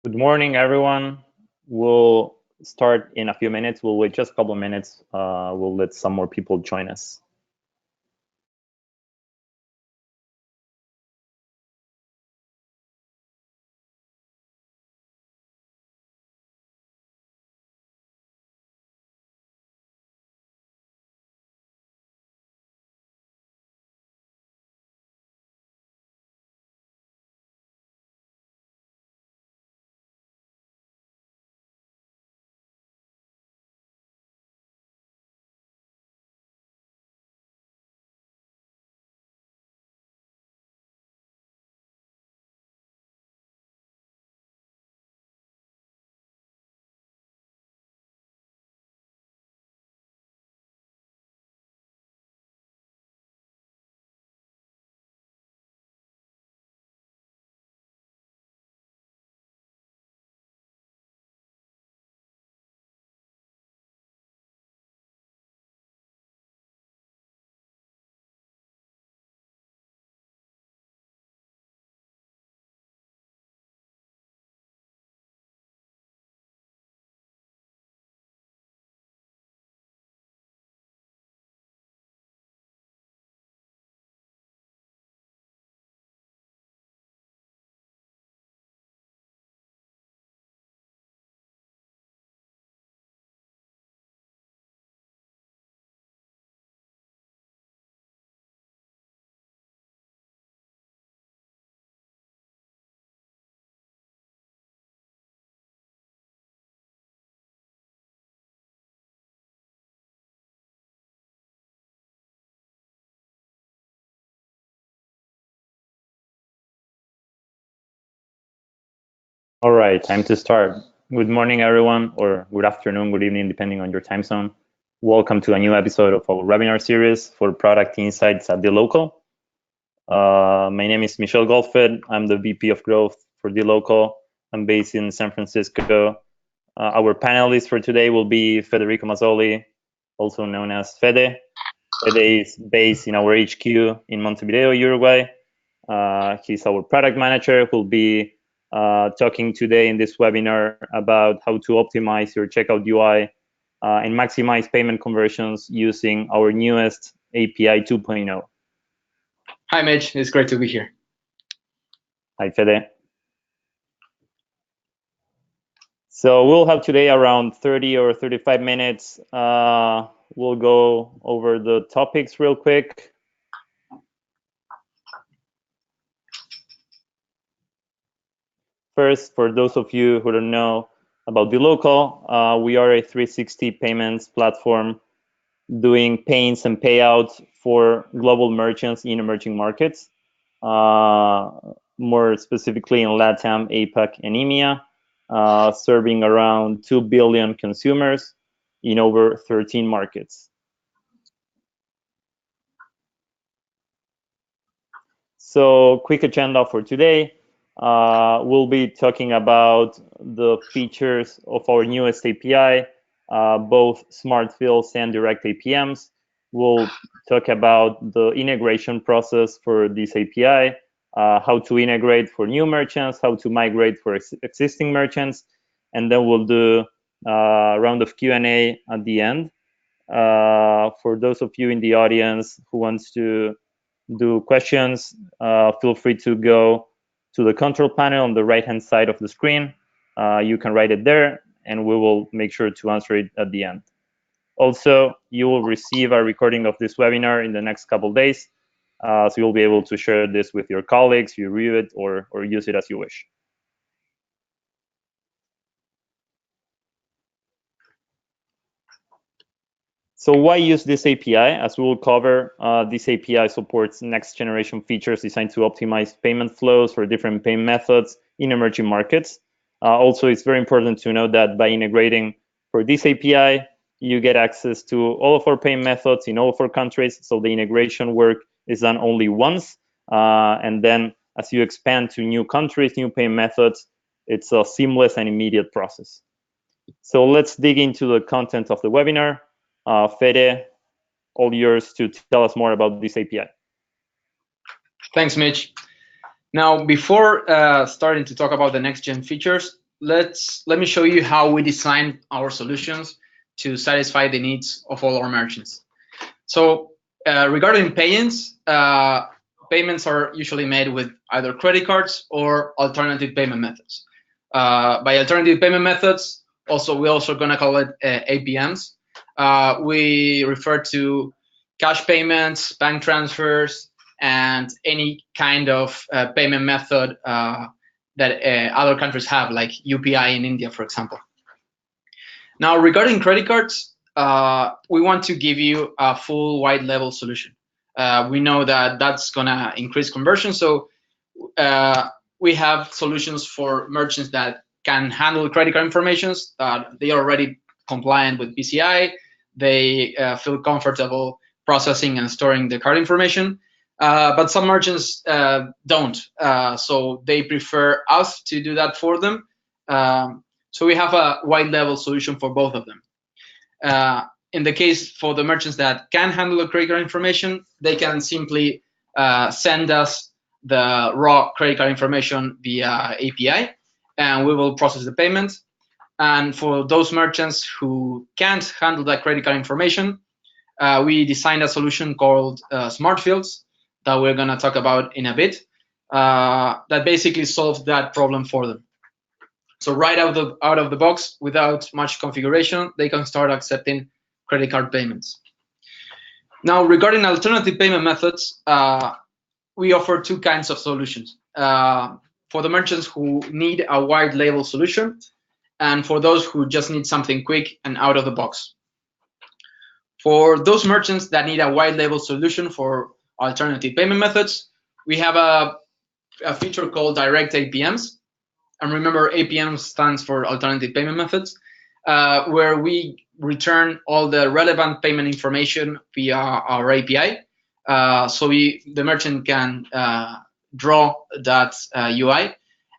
Good morning, everyone. We'll start in a few minutes. We'll wait just a couple of minutes. We'll let some more people join us. All right, time to start. Good morning, everyone, or good afternoon, good evening, depending on your time zone. Welcome to a new episode of our webinar series for product insights at dLocal. My name is Michel Goldfeld. I'm the VP of Growth for dLocal. I'm based in San Francisco. Our panelists for today will be Federico Mazzoli, also known as Fede. Fede is based in our HQ in Montevideo, Uruguay. He's our product manager who will be talking today in this webinar about how to optimize your checkout UI and maximize payment conversions using our newest API 2.0. Hi, Mitch. It's great to be here. Hi, Fede. So we'll have today around 30 or 35 minutes. We'll go over the topics real quick. First, for those of you who don't know about dLocal, we are a 360 payments platform doing payments and payouts for global merchants in emerging markets, more specifically in LATAM, APAC, and EMEA, serving around 2 billion consumers in over 13 markets. So, quick agenda for today. We'll be talking about the features of our newest API, both smart fills and direct APMs. We'll talk about the integration process for this API, how to integrate for new merchants, how to migrate for existing merchants, and then we'll do a round of Q&A at the end. For those of you in the audience who wants to do questions, feel free to go to the control panel on the right-hand side of the screen. You can write it there, and we will make sure to answer it at the end. Also, you will receive a recording of this webinar in the next couple of days, so you'll be able to share this with your colleagues, you review it, or use it as you wish. So why use this API? As we will cover, this API supports next-generation features designed to optimize payment flows for different payment methods in emerging markets. Also, it's very important to know that by integrating for this API, you get access to all of our payment methods in all of our countries, so the integration work is done only once. And then as you expand to new countries, new payment methods, it's a seamless and immediate process. So let's dig into the content of the webinar. Fede, all yours to tell us more about this API. Thanks, Mitch. Now, before starting to talk about the next-gen features, let me show you how we designed our solutions to satisfy the needs of all our merchants. So regarding payments, payments are usually made with either credit cards or alternative payment methods. By alternative payment methods, we're also going to call it APMs. We refer to cash payments, bank transfers, and any kind of payment method that other countries have, like UPI in India, for example. Now, regarding credit cards, we want to give you a full white label solution. We know that that's going to increase conversion. So we have solutions for merchants that can handle credit card information. They are already compliant with PCI. They feel comfortable processing and storing the card information. But some merchants don't. So they prefer us to do that for them. So we have a white label solution for both of them. In the case for the merchants that can handle the credit card information, they can simply send us the raw credit card information via API, and we will process the payment. And for those merchants who can't handle that credit card information, we designed a solution called Smart Fields that we're going to talk about in a bit, that basically solves that problem for them. So right out of the box, without much configuration, they can start accepting credit card payments. Now, regarding alternative payment methods, we offer two kinds of solutions. For the merchants who need a white label solution, and for those who just need something quick and out of the box. For those merchants that need a white label solution for alternative payment methods, we have a feature called Direct APMs. And remember, APM stands for alternative payment methods, where we return all the relevant payment information via our API. So the merchant can draw that UI.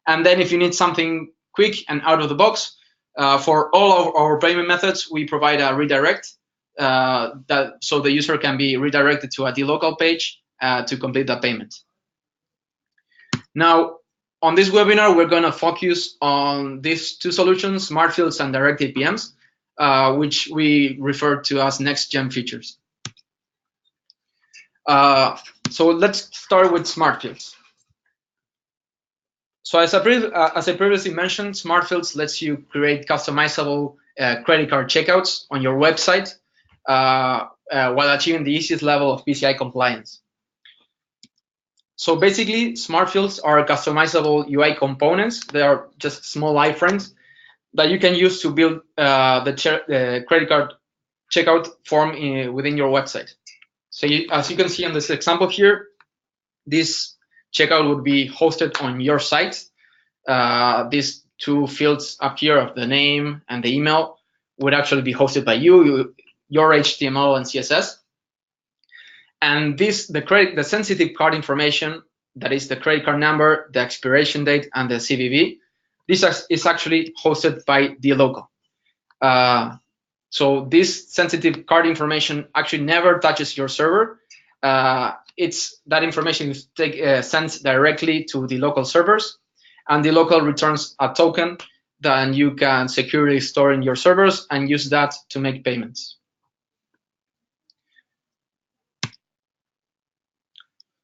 And then if you need something quick and out of the box, for all of our payment methods, we provide a redirect so the user can be redirected to a dLocal page to complete the payment. Now, on this webinar, we're going to focus on these two solutions, Smart Fields and Direct APMs, which we refer to as next-gen features. So let's start with Smart Fields. So as I previously mentioned, Smart Fields lets you create customizable credit card checkouts on your website while achieving the easiest level of PCI compliance. So basically, Smart Fields are customizable UI components. They are just small iframes that you can use to build the credit card checkout form within your website. So as you can see on this example here, this checkout would be hosted on your site. These two fields up here of the name and the email would actually be hosted by you, your HTML and CSS. And the sensitive card information, that is the credit card number, the expiration date, and the CVV, this is actually hosted by dLocal. So this sensitive card information actually never touches your server. That information is sent directly to the local servers, and dLocal returns a token that you can securely store in your servers and use that to make payments.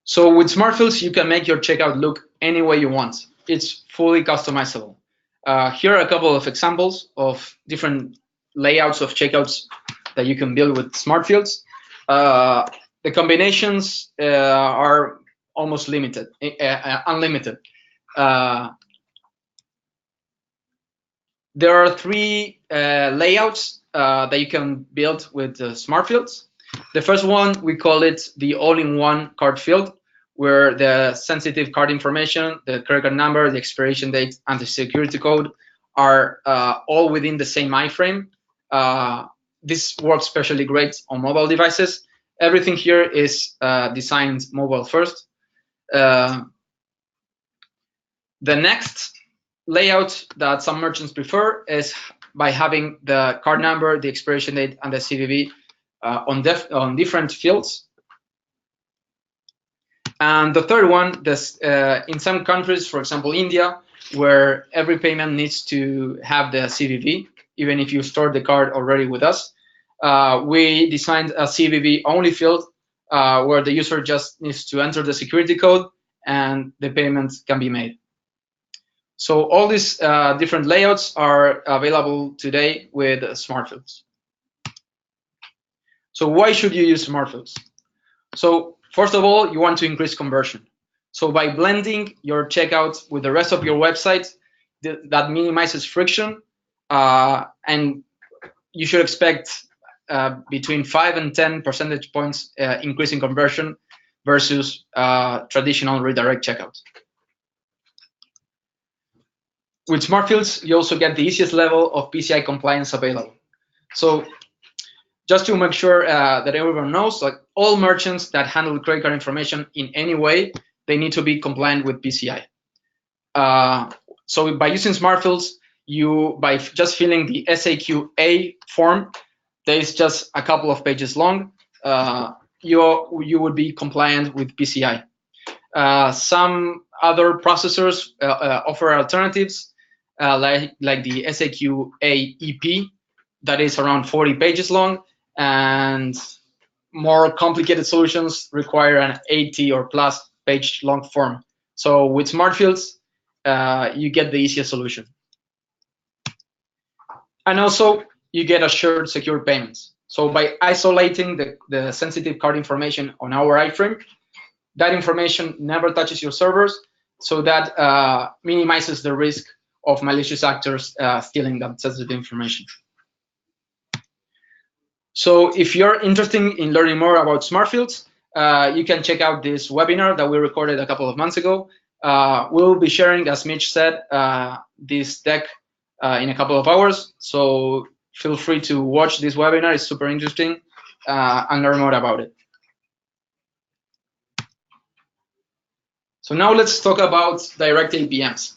So with Smart Fields, you can make your checkout look any way you want. It's fully customizable. Here are a couple of examples of different layouts of checkouts that you can build with Smart Fields. The combinations are almost unlimited. There are three layouts that you can build with Smart Fields. The first one, we call it the all-in-one card field, where the sensitive card information, the credit card number, the expiration date, and the security code are all within the same iframe. This works especially great on mobile devices. Everything here is designed mobile first. The next layout that some merchants prefer is by having the card number, the expiration date, and the CVV on different fields. And the third one, in some countries, for example, India, where every payment needs to have the CVV, even if you store the card already with us. We designed a CVV only field where the user just needs to enter the security code and the payment can be made. So all these different layouts are available today with Smart Fields. So why should you use Smart Fields? So first of all, you want to increase conversion. So by blending your checkout with the rest of your website, that minimizes friction, and you should expect between 5 and 10 percentage points increase in conversion versus traditional redirect checkout. With Smart Fields, you also get the easiest level of PCI compliance available. So just to make sure that everyone knows, like all merchants that handle credit card information in any way, they need to be compliant with PCI. So by using Smart Fields, by just filling the SAQA form, that is just a couple of pages long, you would be compliant with PCI. Some other processors offer alternatives, like the SAQA EP, that is around 40 pages long, and more complicated solutions require an 80 or plus page long form. So with Smart Fields, you get the easiest solution. And also, you get assured secure payments. So by isolating the sensitive card information on our iframe, that information never touches your servers, so that minimizes the risk of malicious actors stealing that sensitive information. So if you're interested in learning more about Smart Fields, you can check out this webinar that we recorded a couple of months ago. We'll be sharing, as Mitch said, this deck in a couple of hours. So feel free to watch this webinar. It's super interesting, and learn more about it. So now let's talk about direct APMs.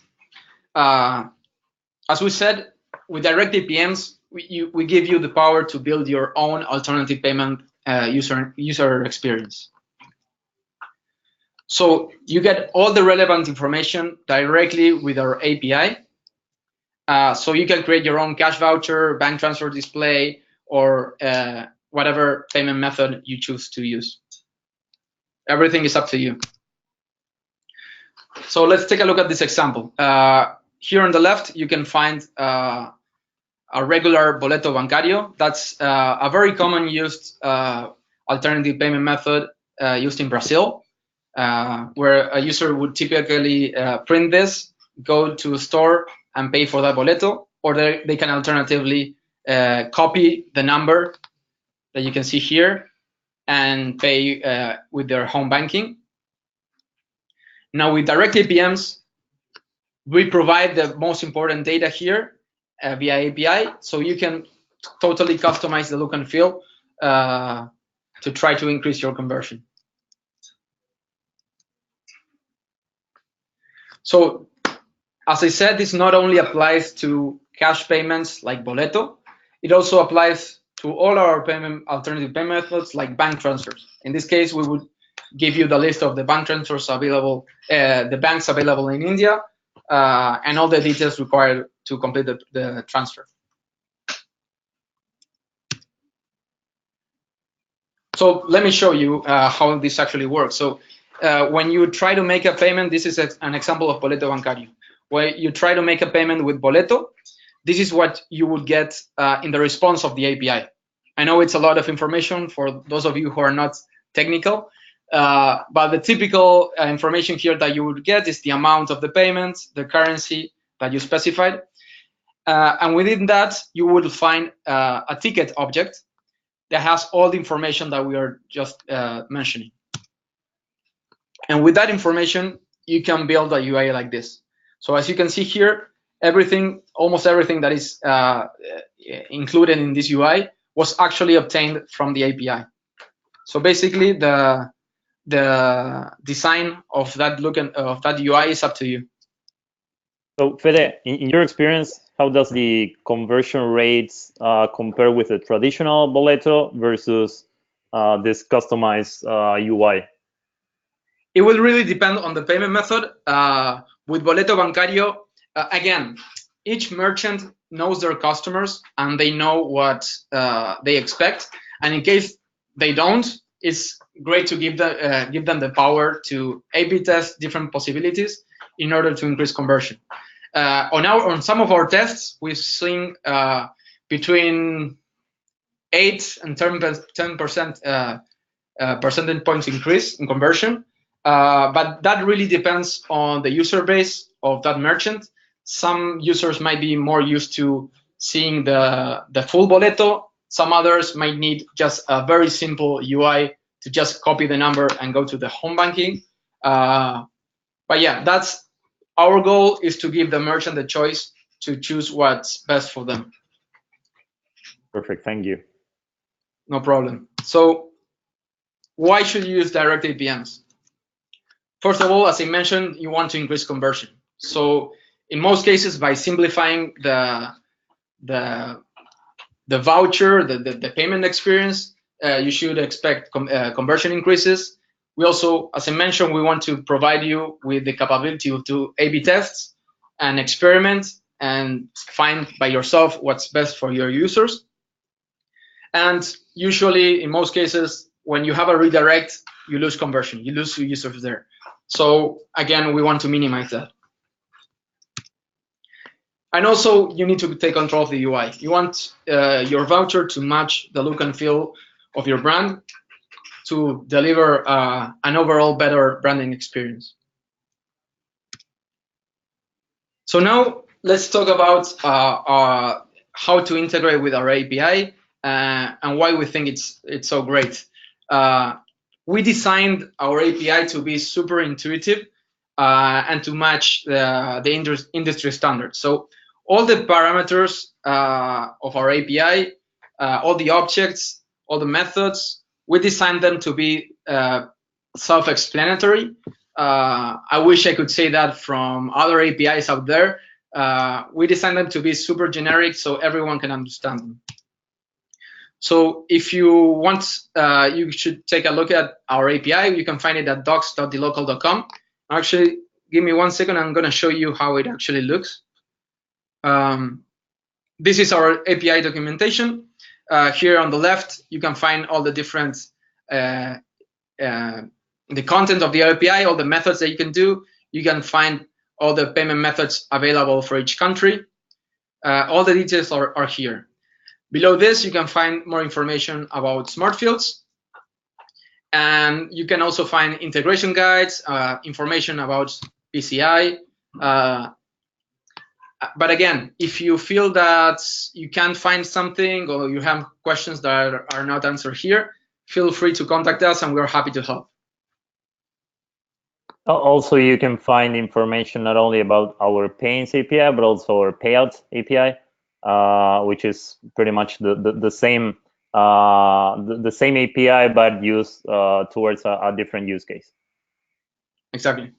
As we said, with direct APMs, we give you the power to build your own alternative payment user experience. So you get all the relevant information directly with our API. So you can create your own cash voucher, bank transfer display, or whatever payment method you choose to use. Everything is up to you. So let's take a look at this example. Here on the left, you can find a regular boleto bancario. That's a very common used alternative payment method used in Brazil, where a user would typically print this, go to a store and pay for that boleto, or they can alternatively copy the number that you can see here and pay with their home banking. Now with direct APMs, we provide the most important data here via API, so you can totally customize the look and feel to try to increase your conversion. So as I said, this not only applies to cash payments like boleto, it also applies to all our alternative payment methods like bank transfers. In this case, we would give you the list of the bank transfers available, the banks available in India, and all the details required to complete the transfer. So let me show you how this actually works. So when you try to make a payment, this is an example of boleto bancario. Where you try to make a payment with boleto, this is what you would get in the response of the API. I know it's a lot of information for those of you who are not technical, but the typical information here that you would get is the amount of the payment, the currency that you specified. And within that, you would find a ticket object that has all the information that we are just mentioning. And with that information, you can build a UI like this. So as you can see here, almost everything that is included in this UI was actually obtained from the API. So basically, the design of that of that UI is up to you. So Fede, in your experience, how does the conversion rates compare with a traditional boleto versus this customized UI? It will really depend on the payment method. With boleto bancario, Again, each merchant knows their customers and they know what they expect. And in case they don't, it's great to give them the power to A/B test different possibilities in order to increase conversion. On some of our tests, we've seen between 8 and 10% percentage points increase in conversion, but that really depends on the user base of that merchant. Some users might be more used to seeing the full boleto. Some others might need just a very simple UI to just copy the number and go to the home banking. But yeah, that's our goal, is to give the merchant the choice to choose what's best for them. Perfect, thank you. No problem. So why should you use direct APMs? First of all, as I mentioned, you want to increase conversion. So in most cases, by simplifying the voucher, the payment experience, you should expect conversion increases. We also, as I mentioned, we want to provide you with the capability to A/B tests and experiment and find by yourself what's best for your users. And usually, in most cases, when you have a redirect, you lose conversion, you lose users there. So again, we want to minimize that. And also, you need to take control of the UI. You want your voucher to match the look and feel of your brand to deliver an overall better branding experience. So now let's talk about how to integrate with our API and why we think it's so great. We designed our API to be super intuitive and to match the industry standards. So all the parameters of our API, all the objects, all the methods, we designed them to be self-explanatory. I wish I could say that from other APIs out there. We designed them to be super generic so everyone can understand them. So if you want, you should take a look at our API. You can find it at docs.dlocal.com. Actually, give me 1 second. I'm going to show you how it actually looks. This is our API documentation. Here on the left, you can find all the different, the content of the API, all the methods that you can do. You can find all the payment methods available for each country. All the details are here. Below this, you can find more information about smart fields. And you can also find integration guides, information about PCI. But again, if you feel that you can't find something or you have questions that are not answered here, feel free to contact us and we're happy to help. Also, you can find information not only about our Payins API, but also our Payouts API, which is pretty much the same API, but used towards a different use case. Exactly.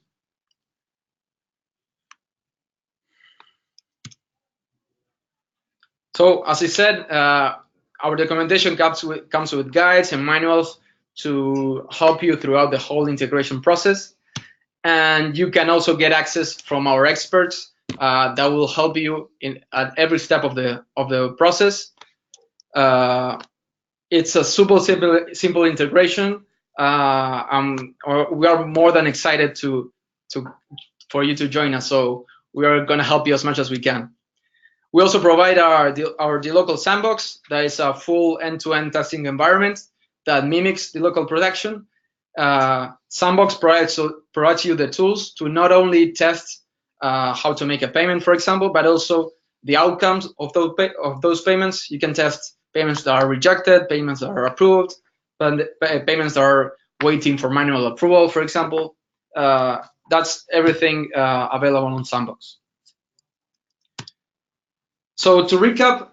So as I said, our documentation comes with guides and manuals to help you throughout the whole integration process. And you can also get access from our experts that will help you at every step of the process. It's a super simple integration. We are more than excited for you to join us. So we are going to help you as much as we can. We also provide our dLocal sandbox. That is a full end-to-end testing environment that mimics dLocal production. Sandbox provides you the tools to not only test how to make a payment, for example, but also the outcomes of those payments. You can test payments that are rejected, payments that are approved, payments that are waiting for manual approval, for example. That's everything available on Sandbox. So to recap,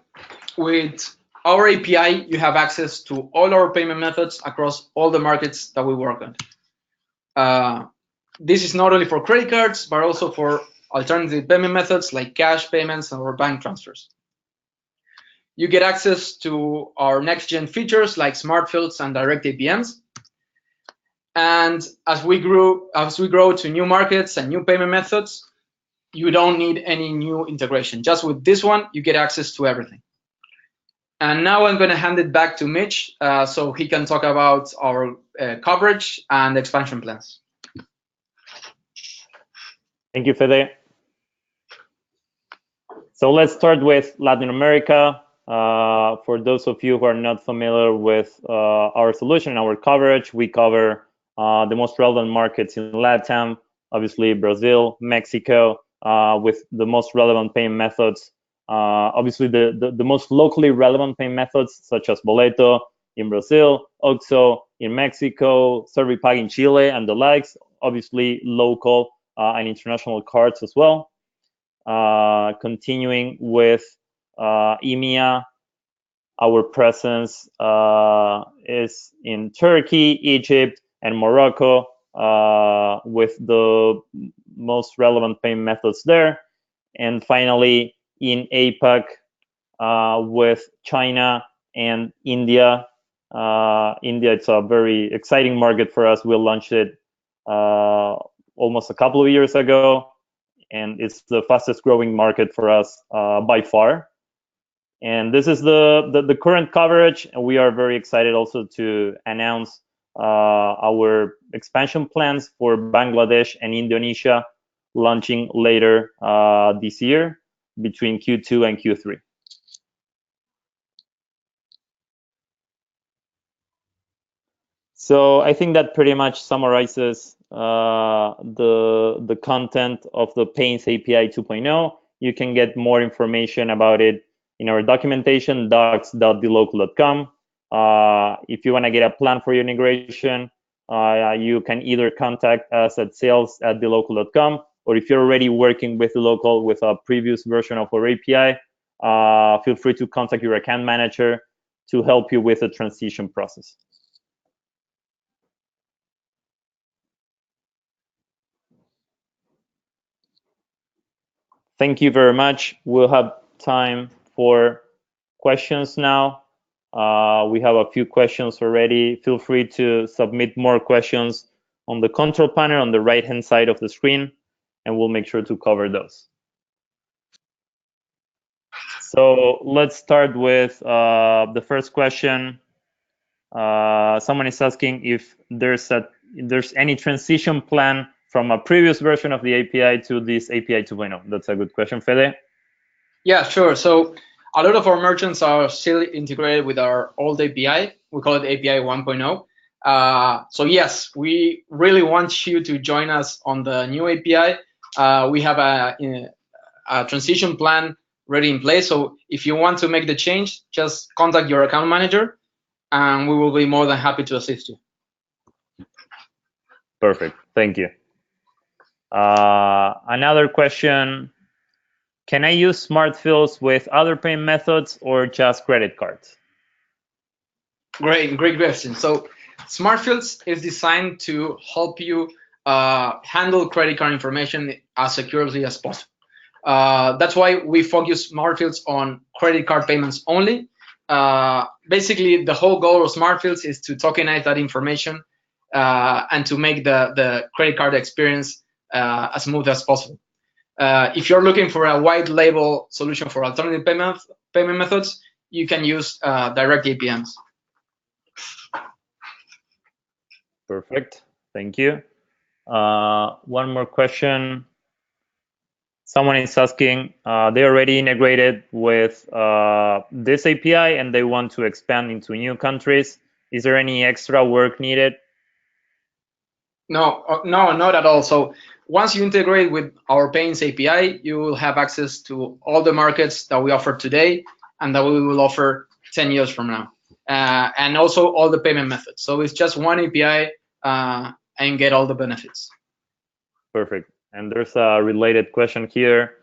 with our API, you have access to all our payment methods across all the markets that we work on. This is not only for credit cards, but also for alternative payment methods like cash payments or bank transfers. You get access to our next-gen features like smart fields and direct APMs. And as we grow to new markets and new payment methods, you don't need any new integration. Just with this one, you get access to everything. And now I'm going to hand it back to Mitch so he can talk about our coverage and expansion plans. Thank you, Fede. So let's start with Latin America. For those of you who are not familiar with our solution, our coverage, we cover the most relevant markets in LATAM, obviously Brazil, Mexico, with the most relevant payment methods. Obviously, the most locally relevant payment methods, such as Boleto in Brazil, OXXO in Mexico, Servipack in Chile, and the likes. Obviously, local and international cards as well. Continuing with EMEA, our presence is in Turkey, Egypt, and Morocco, with the most relevant payment methods there. And finally, in APAC, with China and India. India, it's a very exciting market for us. We launched it almost a couple of years ago, and it's the fastest growing market for us by far. And this is the current coverage, and we are very excited also to announce our expansion plans for Bangladesh and Indonesia, launching later this year between Q2 and Q3. So I think that pretty much summarizes the content of the Payins API 2.0. You can get more information about it in our documentation, docs.dlocal.com. If you want to get a plan for your integration, you can either contact us at sales@dlocal.com, or if you're already working with dLocal with a previous version of our API, feel free to contact your account manager to help you with the transition process. Thank you very much. We'll have time for questions now. We have a few questions already. Feel free to submit more questions on the control panel on the right-hand side of the screen, and we'll make sure to cover those. So let's start with the first question. Someone is asking if there's any transition plan from a previous version of the API to this API 2.0. That's a good question, Fede. Yeah, sure. So a lot of our merchants are still integrated with our old API. We call it API 1.0. So yes, we really want you to join us on the new API. We have a transition plan ready in place. So if you want to make the change, just contact your account manager, and we will be more than happy to assist you. Perfect. Thank you. Another question. Can I use smart fills with other payment methods or just credit cards? Great question. So smart fills is designed to help you handle credit card information as securely as possible. That's why we focus smart fills on credit card payments only. Basically, the whole goal of smart fills is to tokenize that information and to make the credit card experience as smooth as possible. If you're looking for a white label solution for alternative payment methods, you can use direct APMs. Perfect. Thank you. One more question. Someone is asking, they already integrated with this API and they want to expand into new countries. Is there any extra work needed? No, not at all. So once you integrate with our Payins API, you will have access to all the markets that we offer today and that we will offer 10 years from now. And also all the payment methods. So it's just one API and get all the benefits. Perfect. And there's a related question here.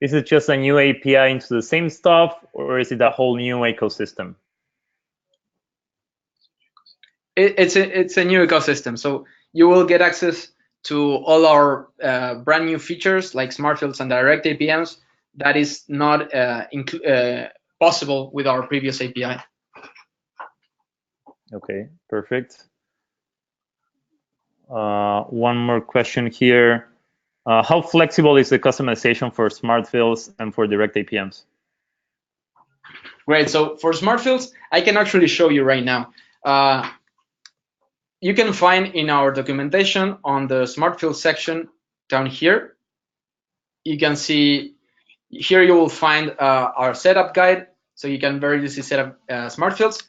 Is it just a new API into the same stuff, or is it a whole new ecosystem? It's a new ecosystem. So you will get access to all our brand new features like smart fills and direct APMs. That is not possible with our previous API. Okay, perfect. One more question here. How flexible is the customization for smart fields and for direct APMs? Great. So for smart fields, I can actually show you right now. You can find in our documentation on the smart field section down here. You can see here you will find our setup guide, so you can very easily set up smart fields.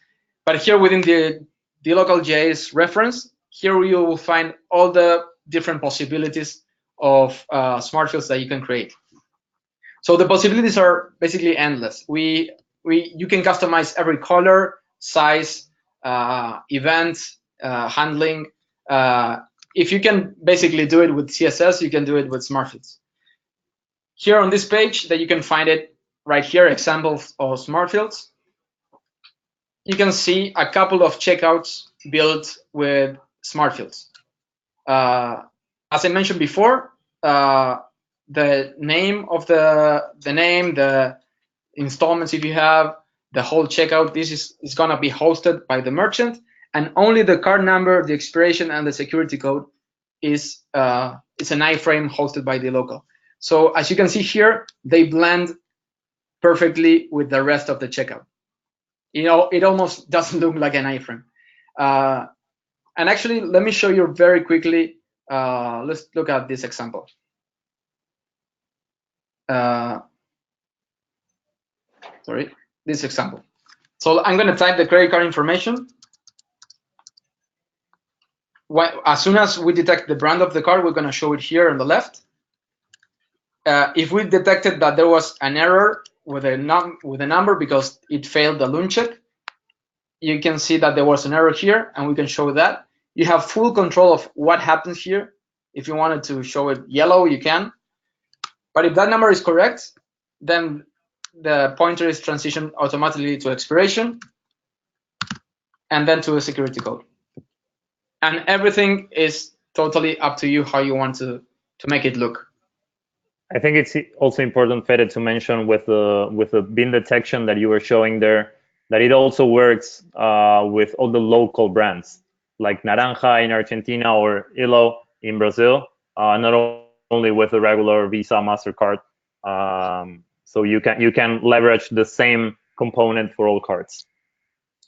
But here within the dLocal.js reference, here you will find all the different possibilities of smart fields that you can create. So the possibilities are basically endless. You can customize every color, size, events, handling. If you can basically do it with CSS, you can do it with smart fields. Here on this page that you can find it right here, examples of smart fields. You can see a couple of checkouts built with smart fields. As I mentioned before, the name of the installments, if you have the whole checkout, this is going to be hosted by the merchant, and only the card number, the expiration, and the security code is it's an iframe hosted by dLocal. So as you can see here, they blend perfectly with the rest of the checkout. You know, it almost doesn't look like an iframe. And actually, let me show you very quickly. Let's look at this example. Sorry, this example. So I'm going to type the credit card information. As soon as we detect the brand of the card, we're going to show it here on the left. If we detected that there was an error with a number because it failed the loan check, you can see that there was an error here, and we can show that. You have full control of what happens here. If you wanted to show it yellow, you can. But if that number is correct, then the pointer is transitioned automatically to expiration and then to a security code. And everything is totally up to you how you want to make it look. I think it's also important, Fede, to mention with the bin detection that you were showing there, that it also works with all the local brands, like Naranja in Argentina or Ilo in Brazil, not only with the regular Visa, MasterCard. So you can leverage the same component for all cards.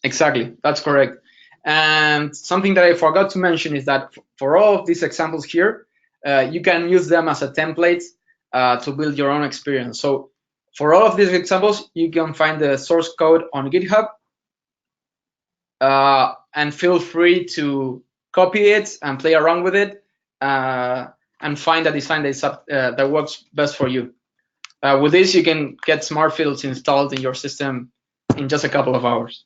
Exactly, that's correct. And something that I forgot to mention is that for all of these examples here, you can use them as a template to build your own experience. So for all of these examples, you can find the source code on GitHub, and feel free to copy it and play around with it and find a design that works best for you. With this, you can get smart fields installed in your system in just a couple of hours.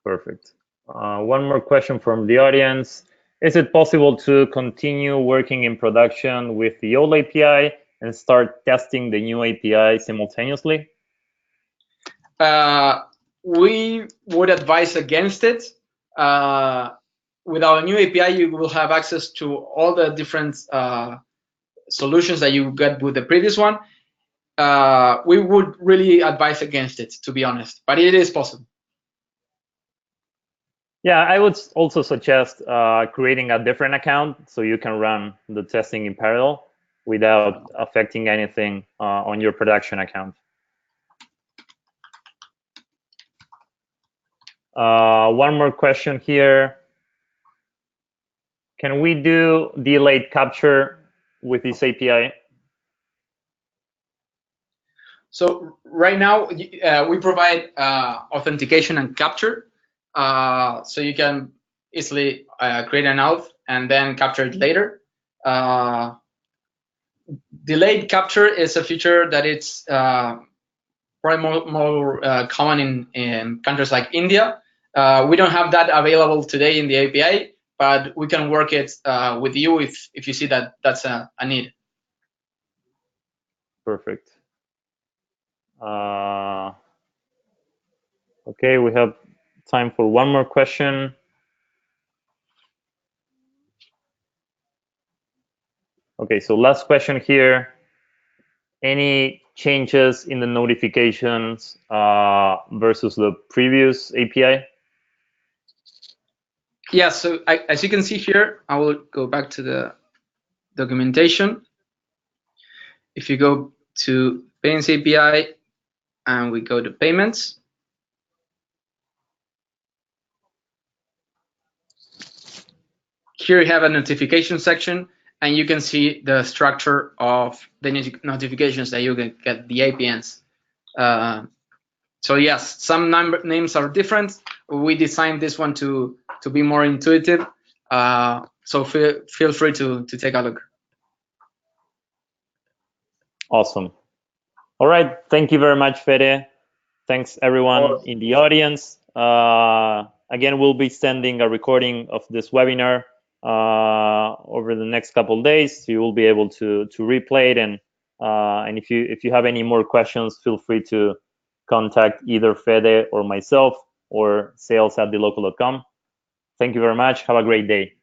Perfect. One more question from the audience. Is it possible to continue working in production with the old API and start testing the new API simultaneously? We would advise against it. With our new API, you will have access to all the different solutions that you get with the previous one. We would really advise against it, to be honest, but it is possible. Yeah, I would also suggest creating a different account so you can run the testing in parallel without affecting anything on your production account. One more question here. Can we do delayed capture with this API? So right now, we provide authentication and capture. So you can easily create an auth and then capture it later. Delayed capture is a feature that it's probably more common in countries like India. We don't have that available today in the API, but we can work it with you if you see that that's a need. Perfect. Okay, we have time for one more question. Okay, so last question here. Any changes in the notifications versus the previous API? Yeah, so as you can see here, I will go back to the documentation. if you go to Payins API and we go to payments, here you have a notification section, and you can see the structure of the notifications that you can get, the APNs. So yes, some names are different. We designed this one to be more intuitive. So feel free to take a look. Awesome. All right. Thank you very much, Fede. Thanks everyone in the audience. Again, we'll be sending a recording of this webinar over the next couple of days. So you will be able to replay it, and if you have any more questions, feel free to contact either Fede or myself or sales@dlocal.com. Thank you very much. Have a great day.